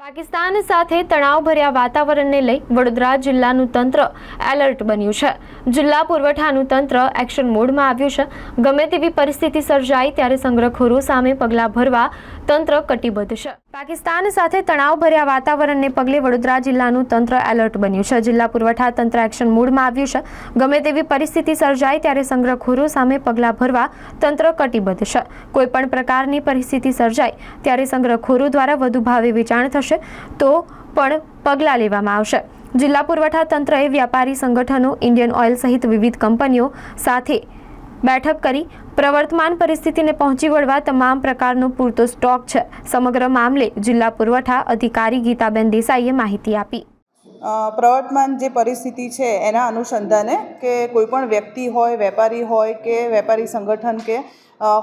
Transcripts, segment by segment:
પાકિસ્તાન સાથે તણાવભર્યા વાતાવરણને લઈ વડોદરા જિલ્લાનું તંત્ર એલર્ટ બન્યું છે। જિલ્લા પુરવઠાનું તંત્ર એક્શન મોડમાં આવ્યું છે। ગમે તેવી પરિસ્થિતિ સર્જાય ત્યારે સંગ્રહખોરો સામે પગલાં ભરવા તંત્ર કટિબદ્ધ છે। પાકિસ્તાન સાથે તણાવભર્યા વાતાવરણને પગલે વડોદરા જિલ્લાનું તંત્ર એલર્ટ બન્યું છે। જિલ્લા પુરવઠા તંત્ર એક્શન મોડમાં આવ્યું છે। ગમે તેવી પરિસ્થિતિ સર્જાય ત્યારે સંગ્રહખોરો સામે પગલાં ભરવા તંત્ર કટિબદ્ધ છે। કોઈપણ પ્રકારની પરિસ્થિતિ સર્જાય ત્યારે સંગ્રહખોરો દ્વારા વધુ ભાવે વેચાણ થશે તો પણ પગલાં લેવામાં આવશે। જિલ્લા પુરવઠા તંત્રએ વ્યાપારી સંગઠનો, ઇન્ડિયન ઓઇલ સહિત વિવિધ કંપનીઓ સાથે બેઠક કરી પ્રવર્તમાન પરિસ્થિતિને પહોંચી વળવા તમામ પ્રકારનો પૂરતો સ્ટોક છે। સમગ્ર મામલે જિલ્લા પુરવઠા અધિકારી ગીતાબેન દેસાઈએ માહિતી આપી। પ્રવર્તમાન જે પરિસ્થિતિ છે એના અનુસંધાને કે કોઈપણ વ્યક્તિ હોય, વેપારી હોય કે વેપારી સંગઠન કે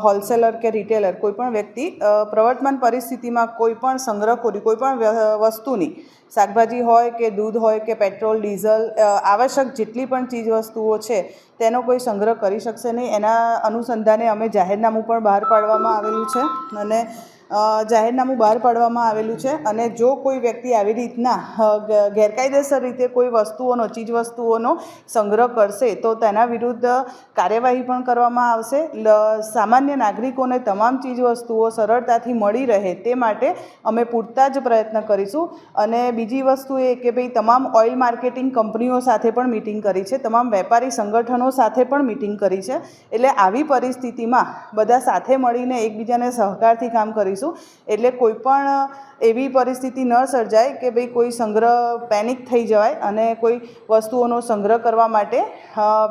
હોલસેલર કે રિટેલર, કોઈપણ વ્યક્તિ પ્રવર્તમાન પરિસ્થિતિમાં કોઈપણ સંગ્રહખોરી, કોઈપણ વસ્તુની, શાકભાજી હોય કે દૂધ હોય કે પેટ્રોલ, ડીઝલ, આવશ્યક જેટલી પણ ચીજ વસ્તુઓ છે તેનો કોઈ સંગ્રહ કરી શકશે નહીં। એના અનુસંધાને અમે જાહેરનામું પણ બહાર પાડવામાં આવેલું છે અને જો કોઈ વ્યક્તિ આવી રીતના ગેરકાયદેસર રીતે કોઈ વસ્તુઓનો, ચીજ વસ્તુઓનો સંગ્રહ કરશે તો તેના વિરુદ્ધ કાર્યવાહી પણ કરવામાં આવશે। સામાન્ય નાગરિકોને તમામ ચીજ વસ્તુઓ સરળતાથી મળી રહે તે માટે અમે પૂરતા જ પ્રયત્ન કરીશું। અને બીજી વસ્તુ એ કે ભાઈ તમામ ઓઇલ માર્કેટિંગ કંપનીઓ સાથે પણ મિટિંગ કરી છે, તમામ વેપારી સંગઠનો સાથે પણ મિટિંગ કરી છે। એટલે આવી પરિસ્થિતિમાં બધા સાથે મળીને એકબીજાને સહકારથી કામ કરીશું। એટલે કોઈ પણ એવી પરિસ્થિતિ ન સર્જાય કે ભાઈ કોઈ સંગ્રહ પેનિક થઈ જવાય અને કોઈ વસ્તુઓનો સંગ્રહ કરવા માટે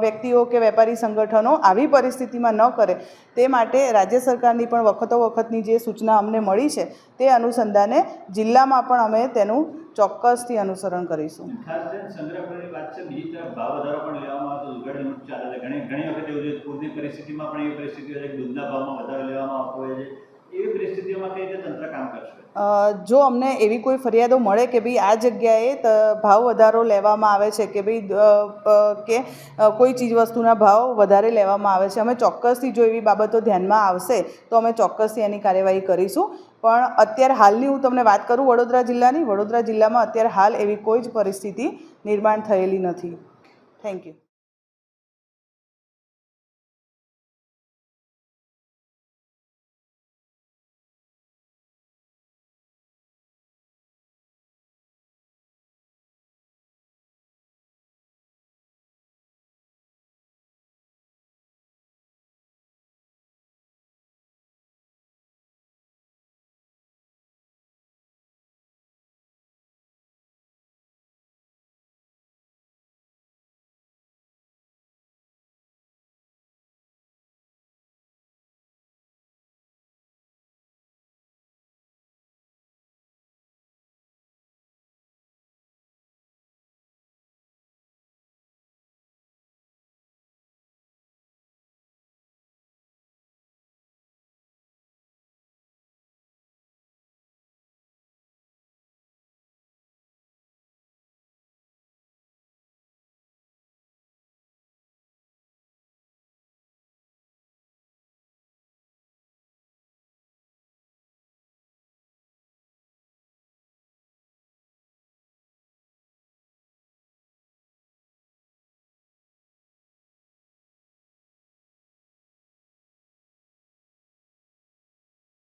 વ્યક્તિઓ કે વેપારી સંગઠનો આવી પરિસ્થિતિમાં ન કરે તે માટે રાજ્ય સરકારની પણ વખતોવખતની જે સૂચના અમને મળી છે તે અનુસંધાને જિલ્લામાં પણ અમે તેનું ચોક્કસથી અનુસરણ કરીશું। ખાસ કરીને સંગ્રહખોરીની વાત છે, બીજી તરફ ભાવ વધારો પણ લેવામાં આવતો, ઉઘાડે લૂંટ ચાલે છે। ઘણી વખત એવું છે, પૂરની પરિસ્થિતિમાં પણ એવી પરિસ્થિતિ હોય છે કે દૂધના ભાવમાં વધારો લેવામાં આવતો હોય છે। એવી પરિસ્થિતિઓમાં કઈ રીતે તંત્ર કામ કરશે? જો અમને એવી કોઈ ફરિયાદો મળે કે ભાઈ આ જગ્યાએ ભાવ વધારો લેવામાં આવે છે કે ભાઈ કોઈ ચીજવસ્તુના ભાવ વધારે લેવામાં આવે છે, અમે ચોક્કસથી જો એવી બાબતો ધ્યાનમાં આવશે તો અમે ચોક્કસથી એની કાર્યવાહી કરીશું। પણ અત્યારે હાલની હું તમને વાત કરું વડોદરા જિલ્લામાં અત્યારે હાલ એવી કોઈ જ પરિસ્થિતિ નિર્માણ થયેલી નથી। Thank you.